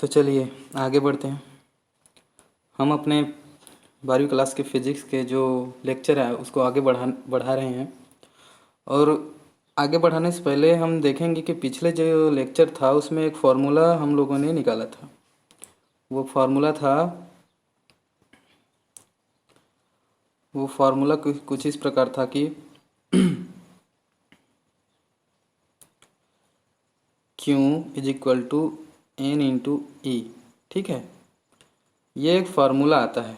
तो चलिए आगे बढ़ते हैं। हम अपने 12वीं क्लास के फिज़िक्स के जो लेक्चर है उसको आगे बढ़ा रहे हैं। और आगे बढ़ाने से पहले हम देखेंगे कि पिछले जो लेक्चर था उसमें एक फार्मूला हम लोगों ने निकाला था। वो फार्मूला कुछ इस प्रकार था कि Q is equal to n into e. ठीक है, ये एक फार्मूला आता है।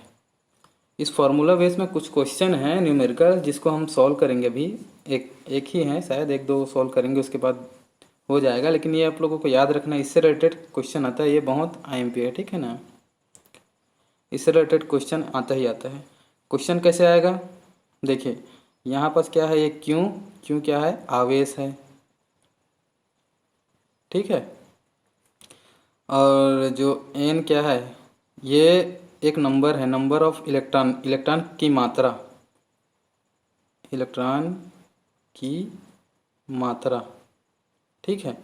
इस फार्मूला बेस में कुछ क्वेश्चन हैं न्यूमेरिकल जिसको हम सॉल्व करेंगे अभी। एक ही हैं, शायद एक दो सॉल्व करेंगे उसके बाद हो जाएगा। लेकिन ये आप लोगों को याद रखना, इससे रिलेटेड क्वेश्चन आता है, ये बहुत आईएमपी है। ठीक है ना, इससे रिलेटेड क्वेश्चन आता ही आता है। क्वेश्चन कैसे आएगा, देखिए यहाँ पास क्या है, ये क्यों क्या है, आवेश है। ठीक है, और जो एन क्या है, ये एक नंबर है, नंबर ऑफ इलेक्ट्रॉन की मात्रा, इलेक्ट्रॉन की मात्रा। ठीक है,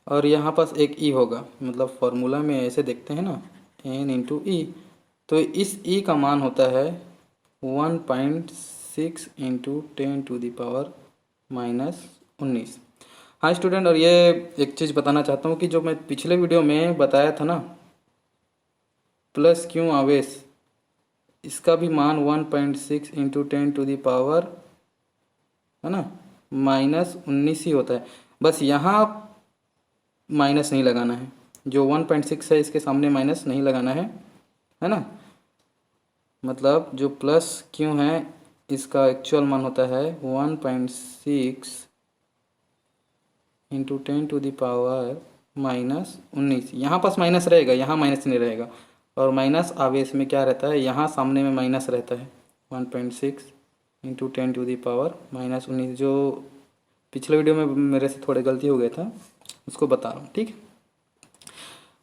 और यहाँ पास एक ई होगा, मतलब फार्मूला में ऐसे देखते हैं ना, एन इंटू ई। तो इस ई का मान होता है 1.6 इंटू 10⁻⁻⁻19। हाँ स्टूडेंट, और ये एक चीज़ बताना चाहता हूँ कि जो मैं पिछले वीडियो में बताया था ना, प्लस क्यों आवेश, इसका भी मान 1.6 इंटू 10⁻, है ना, -19 ही होता है। बस यहाँ माइनस नहीं लगाना है, जो 1.6 है इसके सामने माइनस नहीं लगाना है ना। मतलब जो प्लस क्यों है इसका एक्चुअल मान होता है 1.6 इंटू 10⁻⁻19। यहाँ पास माइनस रहेगा, यहाँ माइनस नहीं रहेगा। और माइनस आवेश में क्या रहता है, यहाँ सामने में माइनस रहता है। 1.6 इंटू 10⁻⁻19, जो पिछले वीडियो में मेरे से थोड़े गलती हो गया था, उसको बता रहा हूँ। ठीक है,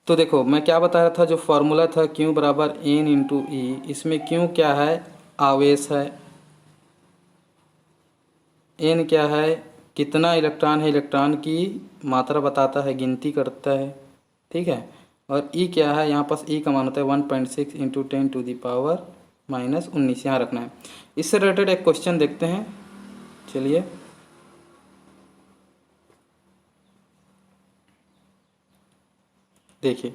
तो देखो मैं क्या बता रहा था, जो फॉर्मूला था Q बराबर एन इंटू ई, इसमें Q क्या है, आवेश है। एन क्या है, कितना इलेक्ट्रॉन है, इलेक्ट्रॉन की मात्रा बताता है, गिनती करता है। ठीक है, और ई क्या है, यहाँ पास ई का मान होता है 1.6 इंटू 10⁻⁻19, यहाँ रखना है। इससे रिलेटेड एक क्वेश्चन देखते हैं, चलिए। देखिए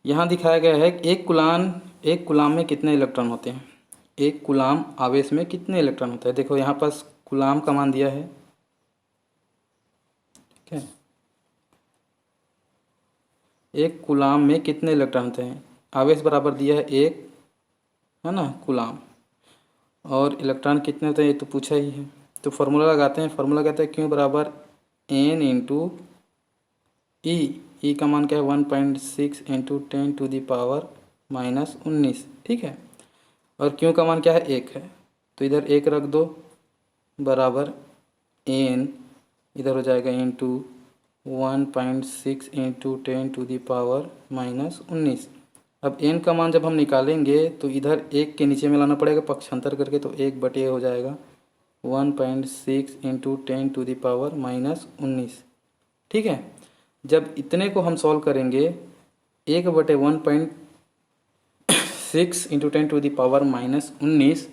यहाँ दिखाया गया है एक कूलाम में कितने इलेक्ट्रॉन होते हैं, एक कूलाम आवेश में कितने इलेक्ट्रॉन होता है। देखो यहाँ पास कूलाम का मान दिया है। ठीक है, एक कूलाम में कितने इलेक्ट्रॉन होते हैं, आवेश बराबर दिया है एक, है ना, कूलाम। और इलेक्ट्रॉन कितने होते हैं ये तो पूछा ही है। तो फार्मूला लगाते हैं, फार्मूला कहते हैं Q बराबर एन इंटू ई का मान क्या है 1.6 इंटू 10⁻⁻19। ठीक है, और Q का मान क्या है, एक है, तो इधर एक रख दो, बराबर एन इधर हो जाएगा इंटू 1.6 इंटू 10⁻⁻19। अब n का मान जब हम निकालेंगे तो इधर एक के नीचे में लाना पड़ेगा पक्षांतर करके, तो 1/, हो जाएगा 1.6 इंटू 10⁻⁻19। ठीक है, जब इतने को हम सॉल्व करेंगे 1/1.6 इंटू 10⁻⁻19,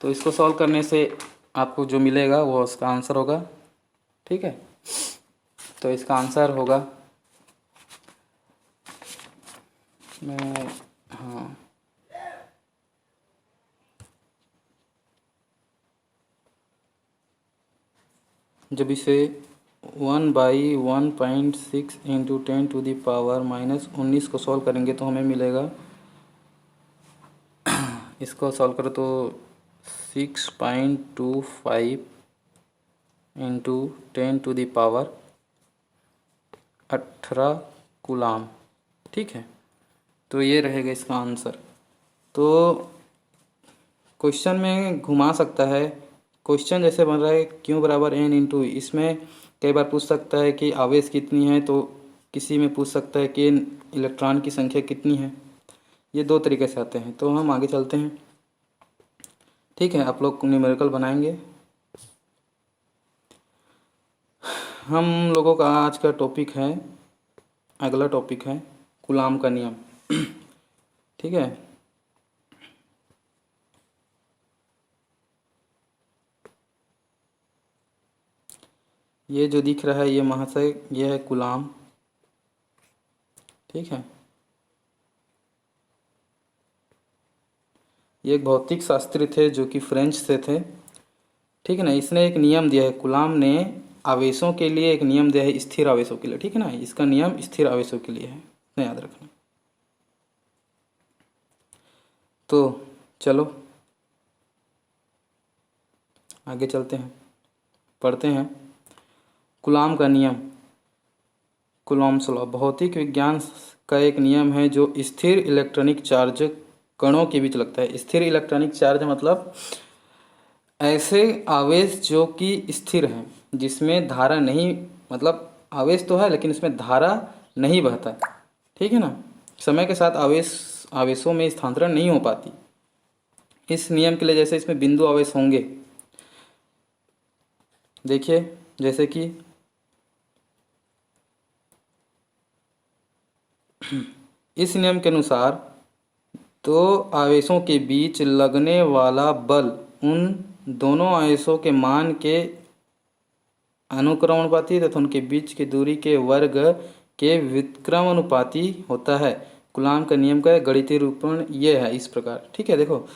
तो इसको सॉल्व करने से आपको जो मिलेगा वो उसका आंसर होगा। ठीक है, तो इसका आंसर होगा, हाँ, जब इसे 1/1.6 इंटू 10⁻⁻19 को सॉल्व करेंगे तो हमें मिलेगा, इसको सॉल्व करो तो 6.25 इंटू 10⁻18 कूलाम। ठीक है, तो ये रहेगा इसका आंसर। तो क्वेश्चन में घुमा सकता है, क्वेश्चन जैसे बन रहा है Q बराबर एन इंटू, इसमें कई बार पूछ सकता है कि आवेश कितनी है, तो किसी में पूछ सकता है कि इलेक्ट्रॉन की संख्या कितनी है। ये दो तरीके से आते हैं। तो हम आगे चलते हैं। ठीक है, आप लोग न्यूमेरिकल बनाएंगे। हम लोगों का आज का टॉपिक है अगला टॉपिक है कूलाम का नियम। ठीक है, ये जो दिख रहा है ये महाशय, ये है कूलाम। ठीक है, ये एक भौतिक शास्त्री थे जो कि फ्रेंच से थे। ठीक है ना, इसने एक नियम दिया है, कूलाम ने आवेशों के लिए एक नियम दिया है, स्थिर आवेशों के लिए। ठीक है ना, इसका नियम स्थिर आवेशों के लिए है, इतना याद रखना। तो चलो आगे चलते हैं, पढ़ते हैं कूलाम का नियम। कूलॉम्स लॉ भौतिक विज्ञान का एक नियम है जो स्थिर इलेक्ट्रॉनिक चार्ज कणों के बीच लगता है। स्थिर इलेक्ट्रॉनिक चार्ज मतलब ऐसे आवेश जो कि स्थिर हैं, जिसमें धारा नहीं, मतलब आवेश तो है लेकिन इसमें धारा नहीं बहता। ठीक है ना, समय के साथ आवेशों में स्थानांतरण नहीं हो पाती। इस नियम के लिए जैसे इसमें बिंदु आवेश होंगे, देखिए जैसे कि इस नियम के अनुसार दो आवेशों के बीच लगने वाला बल उन दोनों आवेशों के मान के अनुक्रमानुपाती तथा उनके बीच की दूरी के वर्ग के व्युत्क्रमानुपाती होता है। कूलाम का नियम का गणितीय रूपण ये है इस प्रकार। ठीक है, देखो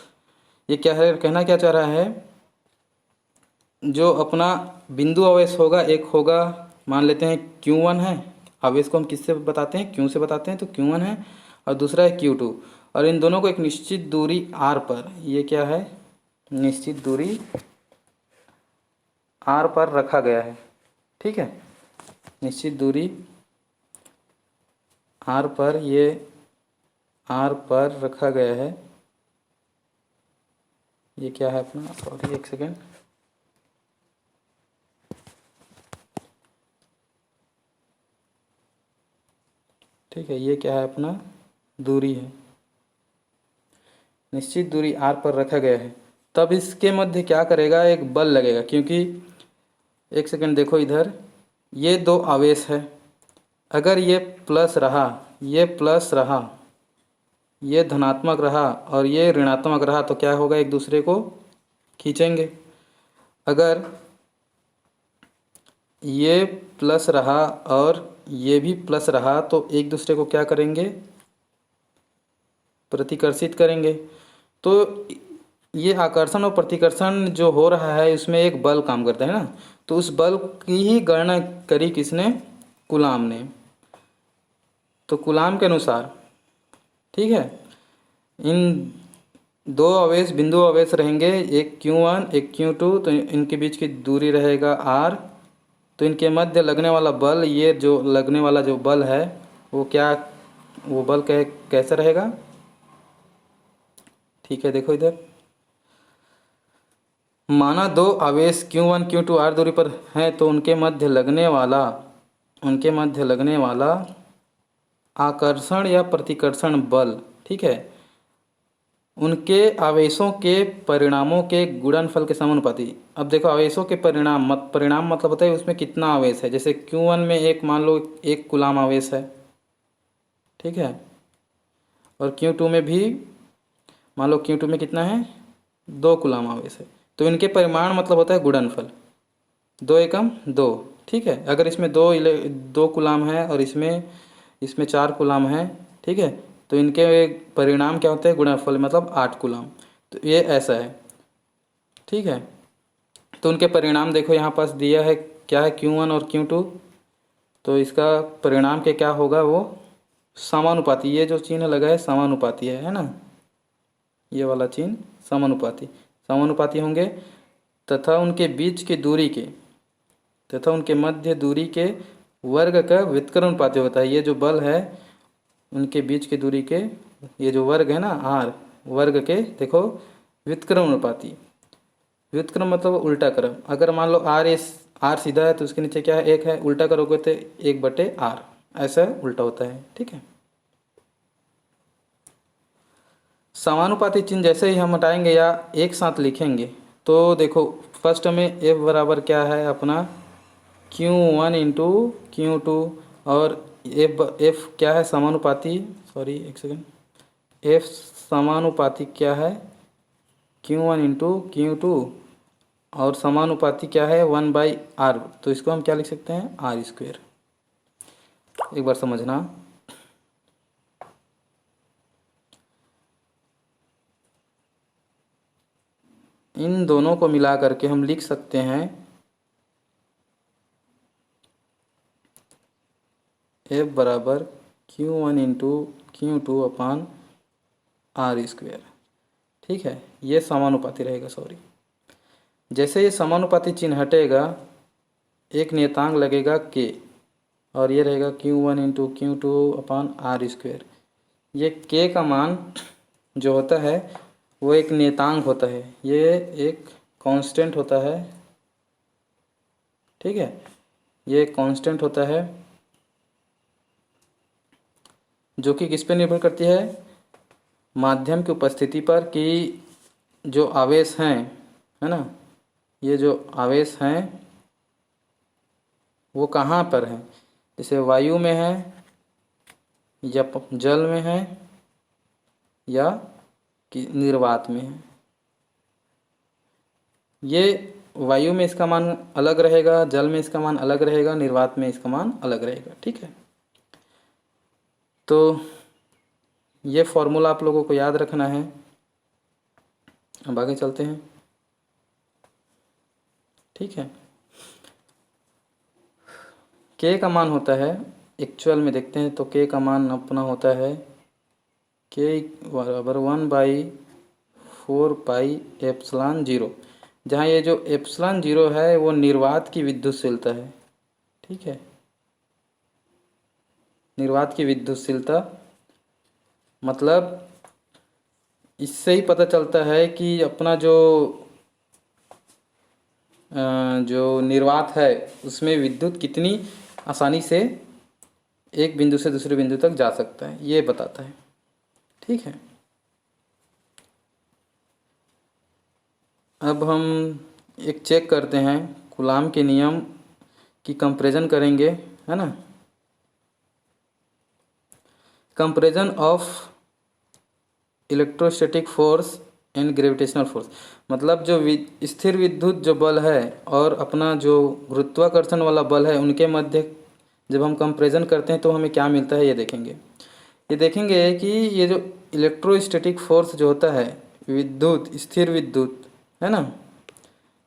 ये क्या है, कहना क्या चाह रहा है, जो अपना बिंदु आवेश होगा, एक होगा, मान लेते हैं Q1 है, आवेश को हम किससे बताते हैं, Q से बताते हैं, तो Q1 है, और दूसरा है Q2, और इन दोनों को एक निश्चित दूरी r पर, ये क्या है, निश्चित दूरी r पर रखा गया है। ठीक है, निश्चित दूरी r पर, ये r पर रखा गया है। ये क्या है अपना, सॉरी एक सेकेंड, ठीक है, ये क्या है अपना दूरी है, निश्चित दूरी r पर रखा गया है। तब इसके मध्य क्या करेगा, एक बल लगेगा, क्योंकि एक सेकेंड देखो इधर, ये दो आवेश है, अगर ये प्लस रहा, ये प्लस रहा, ये धनात्मक रहा और ये ऋणात्मक रहा, तो क्या होगा, एक दूसरे को खींचेंगे। अगर ये प्लस रहा और ये भी प्लस रहा तो एक दूसरे को क्या करेंगे, प्रतिकर्षित करेंगे। तो ये आकर्षण और प्रतिकर्षण जो हो रहा है उसमें एक बल काम करता है ना, तो उस बल की ही गणना करी किसने, कूलाम ने। तो कूलाम के अनुसार, ठीक है, इन दो आवेश, बिंदु आवेश रहेंगे, एक Q1 एक Q2, तो इनके बीच की दूरी रहेगा r, तो इनके मध्य लगने वाला बल, ये जो लगने वाला जो बल है वो क्या, वो बल कैसा रहेगा। ठीक है, देखो इधर, माना दो आवेश Q1 Q2 r दूरी पर हैं, तो उनके मध्य लगने वाला आकर्षण या प्रतिकर्षण बल, ठीक है, उनके आवेशों के परिणामों के गुणनफल के समानुपाती। अब देखो आवेशों के परिणाम मतलब होता है उसमें कितना आवेश है। जैसे Q1 में एक, मान लो एक कूलाम आवेश है, ठीक है, और Q2 में भी मान लो Q2 में कितना है, 2 कूलाम आवेश है, तो इनके परिमाण मतलब होता है गुणनफल, 2 एकम 2। ठीक है, अगर इसमें दो कूलाम है और इसमें 4 कूलाम है, ठीक है, तो इनके परिणाम क्या होते हैं, गुणनफल, मतलब 8 कूलाम। तो ये ऐसा है। ठीक है, तो उनके परिणाम देखो यहाँ पास दिया है, क्या है, Q1 और Q2, तो इसका परिणाम के क्या होगा, वो समानुपाती, ये जो चिन्ह लगा है समानुपाती है ना, ये वाला चिन्ह समानुपाती होंगे, तथा उनके बीच की दूरी के, तथा उनके मध्य दूरी के वर्ग का व्युत्क्रमानुपाती होता है। ये जो बल है उनके बीच की दूरी के, ये जो वर्ग है ना r, वर्ग के देखो व्युत्क्रमानुपाती, व्युत्क्रम मतलब उल्टा क्रम। अगर मान लो r सीधा है तो उसके नीचे क्या है, 1 है, उल्टा करोगे तो 1/r, ऐसा उल्टा होता है। ठीक है, समानुपाती चिन्ह जैसे ही हम हटाएंगे या एक साथ लिखेंगे, तो देखो फर्स्ट में F बराबर क्या है अपना Q1 × Q2, और एफ क्या है समानुपाती, सॉरी एक सेकेंड, एफ समानुपाती क्या है Q1 इंटू Q2 और समानुपाती क्या है 1/r, तो इसको हम क्या लिख सकते हैं r²। एक बार समझना, इन दोनों को मिला करके हम लिख सकते हैं F बराबर Q1 इंटू Q2 अपान r²। ठीक है, ये समानुपाती रहेगा, सॉरी। जैसे ये समानुपाती चिन्ह हटेगा, एक नियतांक लगेगा k और ये रहेगा Q1 इंटू Q2 अपान r²। ये k का मान जो होता है वो एक नियतांक होता है, ये एक कांस्टेंट होता है। ठीक है, ये कांस्टेंट होता है जो कि किस पे निर्भर करती है, माध्यम की उपस्थिति पर, कि जो आवेश हैं, है ना, ये जो आवेश हैं वो कहाँ पर हैं, जैसे वायु में है या जल में है या कि निर्वात में है। ये वायु में इसका मान अलग रहेगा, जल में इसका मान अलग रहेगा, निर्वात में इसका मान अलग रहेगा। ठीक है, तो ये फॉर्मूला आप लोगों को याद रखना है। अब आगे चलते हैं। ठीक है, k का मान होता है, एक्चुअल में देखते हैं तो k का मान अपना होता है k बराबर 1/4πε0, जहाँ ये जो ε0 है वो निर्वात की विद्युतशीलता है। ठीक है, निर्वात की विद्युतशीलता, मतलब इससे ही पता चलता है कि अपना जो निर्वात है उसमें विद्युत कितनी आसानी से एक बिंदु से दूसरे बिंदु तक जा सकता है, ये बताता है। ठीक है, अब हम एक चेक करते हैं, कूलाम के नियम की कंपैरिजन करेंगे, है ना। Comparison of electrostatic force and gravitational force, मतलब जो स्थिर विद्युत जो बल है और अपना जो गुरुत्वाकर्षण वाला बल है, उनके मध्य जब हम कंपैरिजन करते हैं तो हमें क्या मिलता है, ये देखेंगे। ये देखेंगे कि ये जो इलेक्ट्रोस्टैटिक फोर्स जो होता है, विद्युत, स्थिर विद्युत, है ना,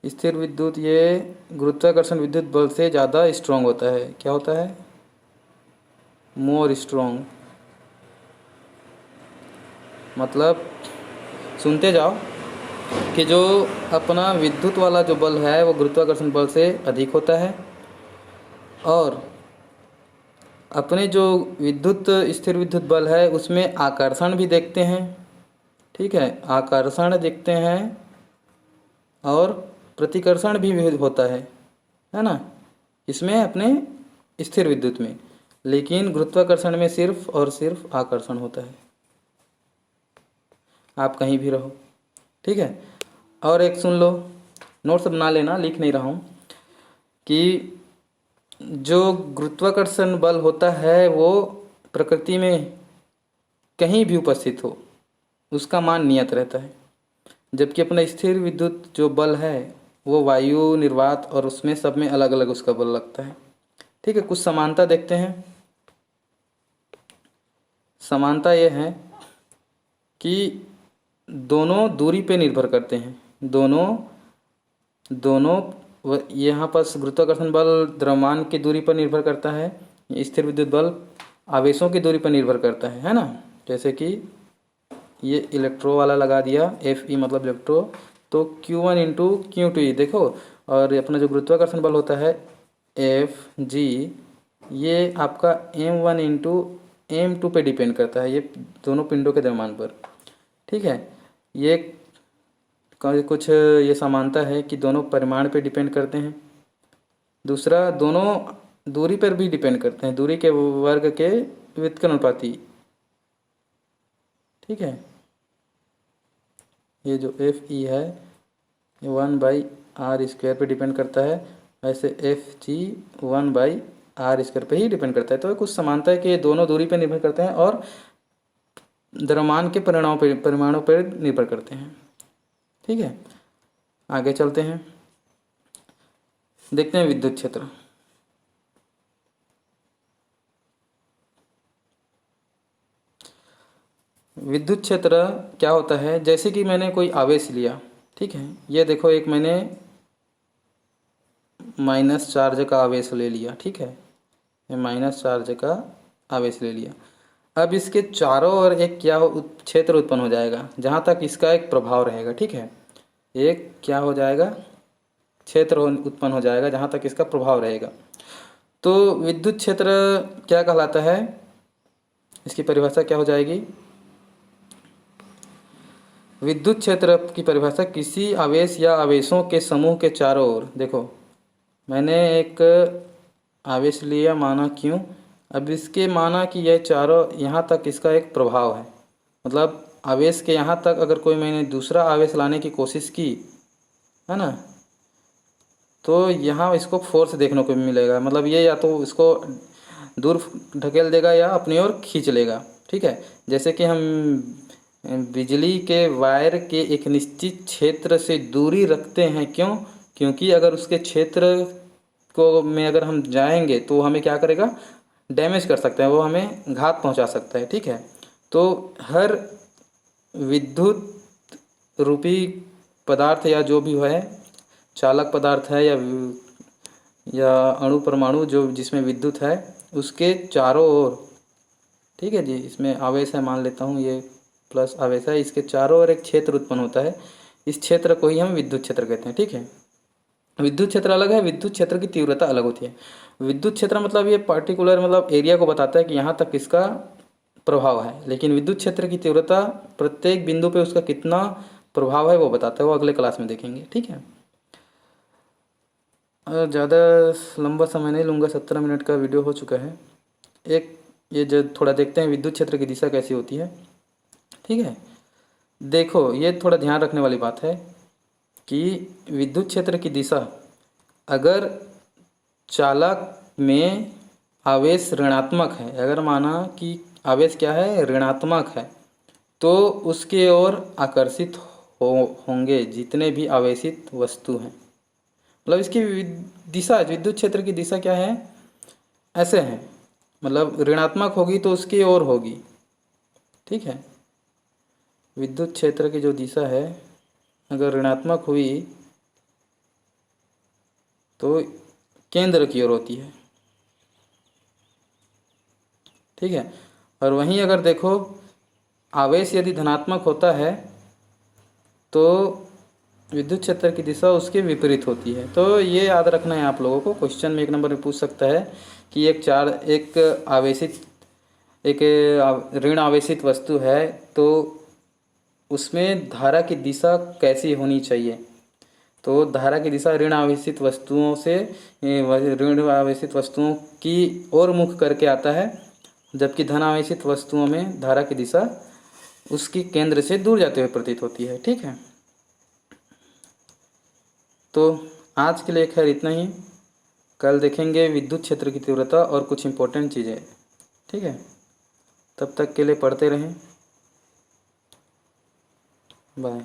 स्थिर विद्युत ये गुरुत्वाकर्षण विद्युत बल से ज़्यादा स्ट्रॉन्ग होता है। क्या होता है, मोर स्ट्रॉन्ग। मतलब सुनते जाओ कि जो अपना विद्युत वाला जो बल है वो गुरुत्वाकर्षण बल से अधिक होता है, और अपने जो विद्युत स्थिर विद्युत बल है उसमें आकर्षण भी देखते हैं। ठीक है, आकर्षण देखते हैं और प्रतिकर्षण भी होता है ना, इसमें अपने स्थिर विद्युत में, लेकिन गुरुत्वाकर्षण में सिर्फ और सिर्फ आकर्षण होता है, आप कहीं भी रहो। ठीक है, और एक सुन लो, नोट्स बना लेना, लिख नहीं रहा हूँ, कि जो गुरुत्वाकर्षण बल होता है वो प्रकृति में कहीं भी उपस्थित हो उसका मान नियत रहता है, जबकि अपना स्थिर विद्युत जो बल है वो वायु, निर्वात और उसमें सब में अलग अलग उसका बल लगता है। ठीक है, कुछ समानता देखते हैं। समानता ये है कि दोनों दूरी पे निर्भर करते हैं, दोनों यहाँ पर गुरुत्वाकर्षण बल द्रव्यमान की दूरी पर निर्भर करता है, स्थिर विद्युत बल आवेशों की दूरी पर निर्भर करता है ना। जैसे कि ये इलेक्ट्रो वाला लगा दिया, Fe मतलब इलेक्ट्रो, तो Q1 इंटू Q2 देखो, और अपना जो गुरुत्वाकर्षण बल होता है Fg, ये आपका M1 इंटू M2 पे डिपेंड करता है, ये दोनों पिंडों के द्रव्यमान पर। ठीक है, ये कुछ ये समानता है कि दोनों परिमाण पे डिपेंड करते हैं। दूसरा, दोनों दूरी पर भी डिपेंड करते हैं, दूरी के वर्ग के व्युत्क्रमानुपाती। ठीक है, ये जो Fe है 1/r² पे डिपेंड करता है, वैसे Fg 1/r² आर स्क्वायर पे ही डिपेंड करता है। तो कुछ समानता है कि ये दोनों दूरी पे निर्भर करते हैं और द्रव्यमान के परिमाणों पर निर्भर करते हैं। ठीक है, आगे चलते हैं, देखते हैं विद्युत क्षेत्र। विद्युत क्षेत्र क्या होता है, जैसे कि मैंने कोई आवेश लिया, ठीक है, ये देखो एक मैंने माइनस चार्ज का आवेश ले लिया, ठीक है, ये माइनस चार्ज का आवेश ले लिया। अब इसके चारों ओर एक क्या क्षेत्र उत्पन्न हो जाएगा जहाँ तक इसका एक प्रभाव रहेगा, ठीक है, एक क्या हो जाएगा, क्षेत्र उत्पन्न हो जाएगा जहाँ तक इसका प्रभाव रहेगा। तो विद्युत क्षेत्र क्या कहलाता है, इसकी परिभाषा क्या हो जाएगी, विद्युत क्षेत्र की परिभाषा किसी आवेश या आवेशों के समूह के चारों ओर, देखो मैंने एक आवेश लिया माना क्यों, अब इसके माना कि यह चारों यहाँ तक इसका एक प्रभाव है, मतलब आवेश के यहाँ तक अगर कोई मैंने दूसरा आवेश लाने की कोशिश की है ना, तो यहाँ इसको फोर्स देखने को मिलेगा, मतलब ये या तो इसको दूर ढकेल देगा या अपनी ओर खींच लेगा। ठीक है, जैसे कि हम बिजली के वायर के एक निश्चित क्षेत्र से दूरी रखते हैं, क्यों, क्योंकि अगर उसके क्षेत्र को में अगर हम जाएंगे तो हमें क्या करेगा, डैमेज कर सकते हैं, वो हमें घात पहुंचा सकता है। ठीक है, तो हर विद्युत रूपी पदार्थ या जो भी है, चालक पदार्थ है या अणु परमाणु जो जिसमें विद्युत है, उसके चारों ओर, ठीक है जी, इसमें आवेश है मान लेता हूँ, ये प्लस आवेश है, इसके चारों ओर एक क्षेत्र उत्पन्न होता है, इस क्षेत्र को ही हम विद्युत क्षेत्र कहते हैं। ठीक है, विद्युत क्षेत्र अलग है, विद्युत क्षेत्र की तीव्रता अलग होती है। विद्युत क्षेत्र मतलब ये पर्टिकुलर मतलब एरिया को बताता है कि यहाँ तक इसका प्रभाव है, लेकिन विद्युत क्षेत्र की तीव्रता प्रत्येक बिंदु पे उसका कितना प्रभाव है वो बताता है, वो अगले क्लास में देखेंगे। ठीक है, ज़्यादा लंबा समय नहीं लूँगा, 17 मिनट का वीडियो हो चुका है। एक ये जो थोड़ा देखते हैं विद्युत क्षेत्र की दिशा कैसी होती है। ठीक है, देखो ये थोड़ा ध्यान रखने वाली बात है कि विद्युत क्षेत्र की दिशा, अगर चालक में आवेश ऋणात्मक है, अगर माना कि आवेश क्या है, ऋणात्मक है, तो उसके ओर आकर्षित होंगे जितने भी आवेशित वस्तु हैं, मतलब इसकी दिशा, विद्युत क्षेत्र की दिशा क्या है, ऐसे है, मतलब ऋणात्मक होगी तो उसकी ओर होगी। ठीक है, विद्युत क्षेत्र की जो दिशा है अगर ऋणात्मक हुई तो केंद्र की ओर होती है। ठीक है, और वहीं अगर देखो आवेश यदि धनात्मक होता है तो विद्युत क्षेत्र की दिशा उसके विपरीत होती है। तो ये याद रखना है आप लोगों को, क्वेश्चन में 1 नंबर में पूछ सकता है कि एक आवेशित, एक ऋण आवेशित वस्तु है तो उसमें धारा की दिशा कैसी होनी चाहिए, तो धारा की दिशा ऋण आवेशित वस्तुओं से ऋण आवेशित वस्तुओं की ओर मुख करके आता है, जबकि धन आवेशित वस्तुओं में धारा की दिशा उसकी केंद्र से दूर जाते हुए प्रतीत होती है। ठीक है, तो आज के लिए खैर इतना ही, कल देखेंगे विद्युत क्षेत्र की तीव्रता और कुछ इम्पोर्टेंट चीज़ें। ठीक है, तब तक के लिए पढ़ते रहें, बाय।